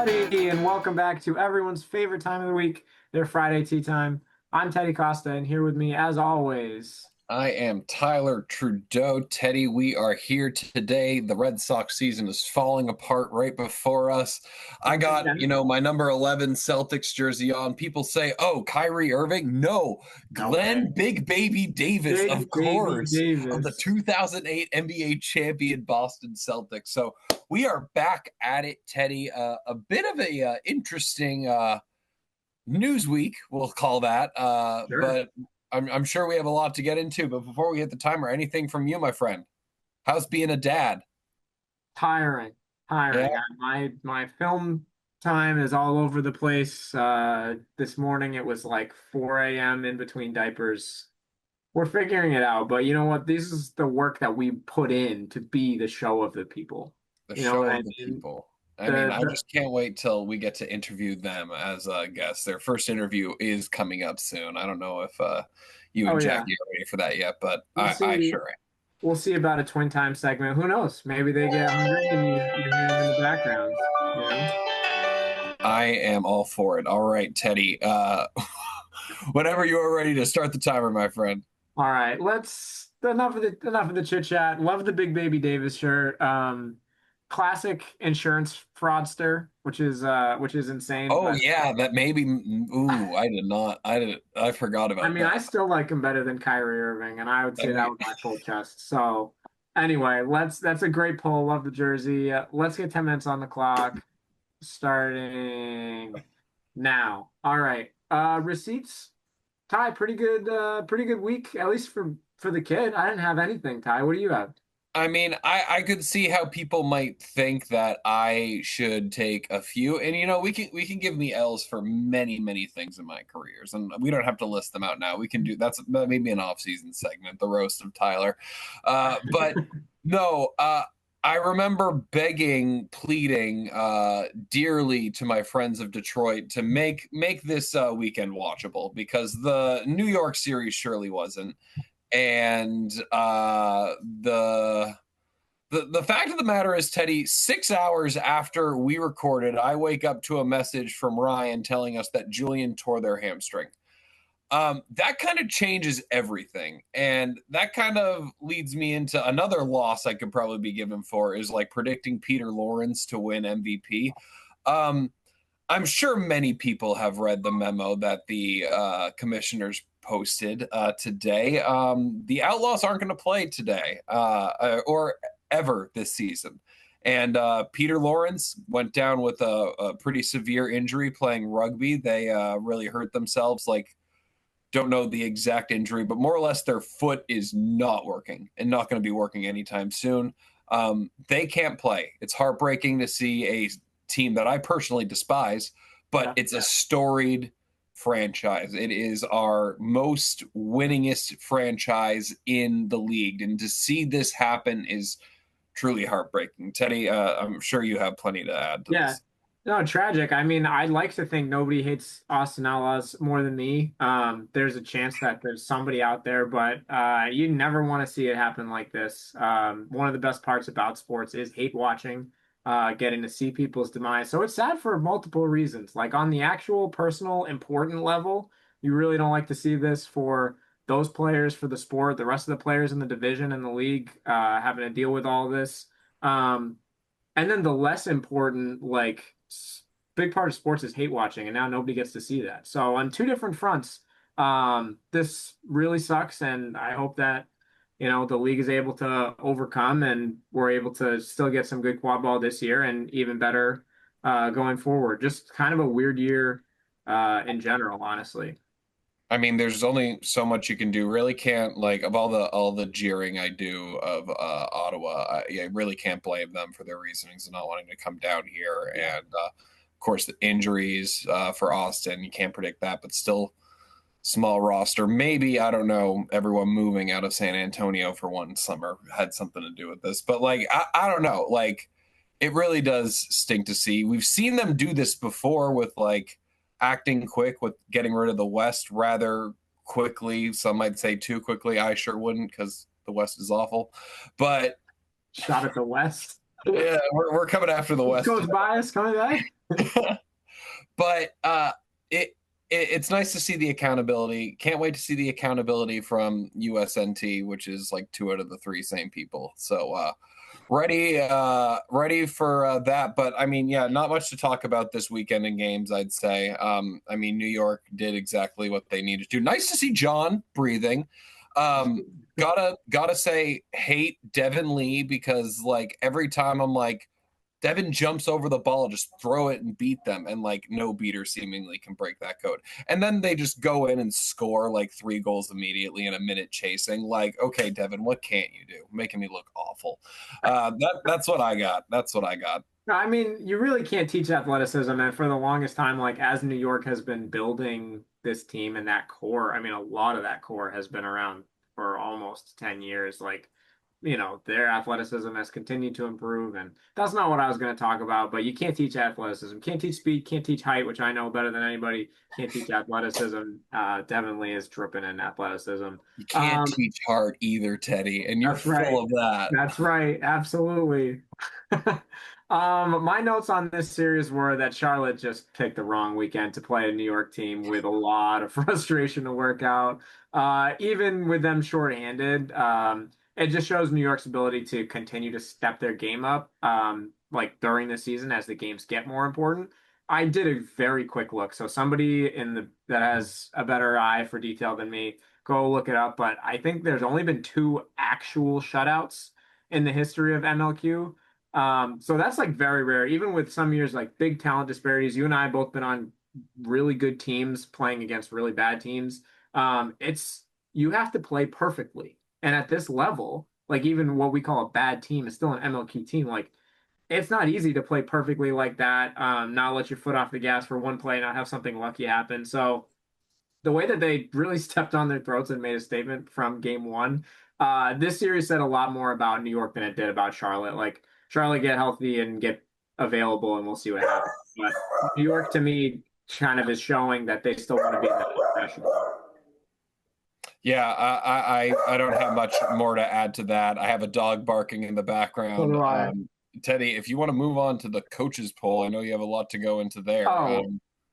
everybody, and welcome back to everyone's favorite time of the week, their Friday tea time. I'm Teddy Costa, and here with me, as always, I am Tyler Trudeau. Teddy, we are here today. The Red Sox season is falling apart right before us. I got, my number 11 Celtics jersey on. People say, oh, Kyrie Irving? No, no way. Glenn Big Baby Davis, Big of Baby course, of the Davis. 2008 NBA champion Boston Celtics. So we are back at it, Teddy. A bit of a interesting news week, we'll call that. Sure. But I'm sure we have a lot to get into. But before we hit the timer, anything from you, my friend? How's being a dad? Tiring, Yeah. tiring. My film time is all over the place. This morning it was like 4 a.m. in between diapers. We're figuring it out, but you know what? This is the work that we put in to be the show of the people. The You know show what I of the mean? people. I mean, The I the just can't wait till we get to interview them as guests. Their first interview is coming up soon. I don't know if you oh and yeah, Jackie are ready for that yet, but we'll I see. sure am. We'll see about a twin time segment. Who knows? Maybe they get hungry and you hear them in the background, you know? I am all for it. All right, Teddy. Whenever you are ready to start the timer, my friend. All right, let's enough of the chit chat. Love the Big Baby Davis shirt. Classic insurance fraudster, which is insane, Oh but yeah, that maybe. Ooh, I did not. I did. I forgot I about mean, that. I still like him better than Kyrie Irving, and I would I say that mean, was my full chest. So anyway, that's a great pull. Love the jersey. Let's get 10 minutes on the clock. Starting now. All right. Receipts. Ty, pretty good week, at least for the kid. I didn't have anything, Ty. What do you have? I mean, I could see how people might think that I should take a few, and we can give me L's for many things in my careers, and we don't have to list them out now. We can do that's maybe an off-season segment, the roast of Tyler. But no, I remember begging, pleading dearly to my friends of Detroit to make this weekend watchable because the New York series surely wasn't. And the fact of the matter is, Teddy, 6 hours after we recorded, I wake up to a message from Ryan telling us that Julian tore their hamstring. That kind of changes everything. And that kind of leads me into another loss I could probably be given for is like predicting Peter Lawrence to win MVP. Um, I'm sure many people have read the memo that the commissioners posted today. The Outlaws aren't going to play today or ever this season. And Peter Lawrence went down with a pretty severe injury playing rugby. They really hurt themselves. Like, don't know the exact injury, but more or less their foot is not working and not going to be working anytime soon. They can't play. It's heartbreaking to see a team that I personally despise, but it's a storied franchise. It is our most winningest franchise in the league. And to see this happen is truly heartbreaking. Teddy, I'm sure you have plenty to add to Yeah. this. No, tragic. I mean, I'd like to think nobody hates Austin Outlaws more than me. There's a chance that there's somebody out there, but you never want to see it happen like this. One of the best parts about sports is hate watching, getting to see people's demise. So it's sad for multiple reasons. Like on the actual personal important level, you really don't like to see this for those players, for the sport, the rest of the players in the division and the league, having to deal with all this. Um, and then the less important, big part of sports is hate watching, and now nobody gets to see that. So on two different fronts, this really sucks, and I hope that the league is able to overcome, and we're able to still get some good quad ball this year, and even better going forward. Just kind of a weird year in general, honestly. I mean, there's only so much you can do. Really can't like of all the jeering I do of Ottawa. I really can't blame them for their reasonings of not wanting to come down here. Yeah. And of course, the injuries for Austin, you can't predict that, but still small roster. Maybe I don't know. Everyone moving out of San Antonio for one summer had something to do with this, but like I don't know. Like it really does stink to see. We've seen them do this before with like acting quick with getting rid of the West rather quickly. Some might say too quickly. I sure wouldn't because the West is awful. But Shot at the West. Yeah, we're coming after the West. Coach Bias coming back. But it's nice to see the accountability. Can't wait to see the accountability from USNT, which is like 2 out of the 3 same people. So ready for that. But I mean, yeah, not much to talk about this weekend in games, I'd say. I mean, New York did exactly what they needed to do. Nice to see John breathing. Gotta say, hate Devin Lee, because like every time I'm like, Devin jumps over the ball, just throw it and beat them. And like no beater seemingly can break that code. And then they just go in and score like 3 goals immediately in a minute chasing. Like, okay, Devin, what can't you do? Making me look awful. That's what I got. That's what I got. No, I mean, you really can't teach athleticism. And for the longest time, like as New York has been building this team and that core, I mean, a lot of that core has been around for almost 10 years. Like, their athleticism has continued to improve. And that's not what I was going to talk about, but you can't teach athleticism. Can't teach speed, can't teach height, which I know better than anybody. Can't teach athleticism. Devin Lee is dripping in athleticism. You can't teach heart either, Teddy, and you're Right. full of that. That's right. Absolutely. My notes on this series were that Charlotte just picked the wrong weekend to play a New York team with a lot of frustration to work out. Even with them shorthanded, it just shows New York's ability to continue to step their game up, like during the season as the games get more important. I did a very quick look, so somebody that has a better eye for detail than me, go look it up. But I think there's only been 2 actual shutouts in the history of MLQ. So that's like very rare, even with some years like big talent disparities. You and I have both been on really good teams playing against really bad teams. It's you have to play perfectly. And at this level, like even what we call a bad team is still an MLQ team. Like it's not easy to play perfectly like that, not let your foot off the gas for one play, not have something lucky happen. So the way that they really stepped on their throats and made a statement from game one, this series said a lot more about New York than it did about Charlotte. Like Charlotte get healthy and get available, and we'll see what happens. But New York, to me, kind of is showing that they still want to be in that discussion. Yeah, I don't have much more to add to that. I have a dog barking in the So background. do I. Teddy, if you want to move on to the coaches poll, I know you have a lot to go into there. Oh,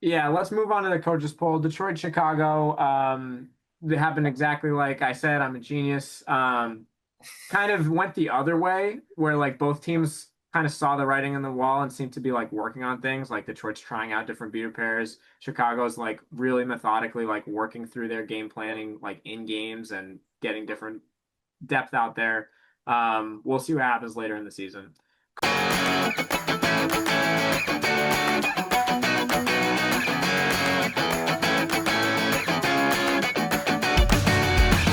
yeah. Let's move on to the coaches poll. Detroit, Chicago. They happened exactly like I said. I'm a genius. Kind of went the other way, where like both teams kind of saw the writing on the wall and seemed to be like working on things. Like Detroit's trying out different beater pairs. Chicago's like really methodically like working through their game planning, like in games and getting different depth out there. We'll see what happens later in the season.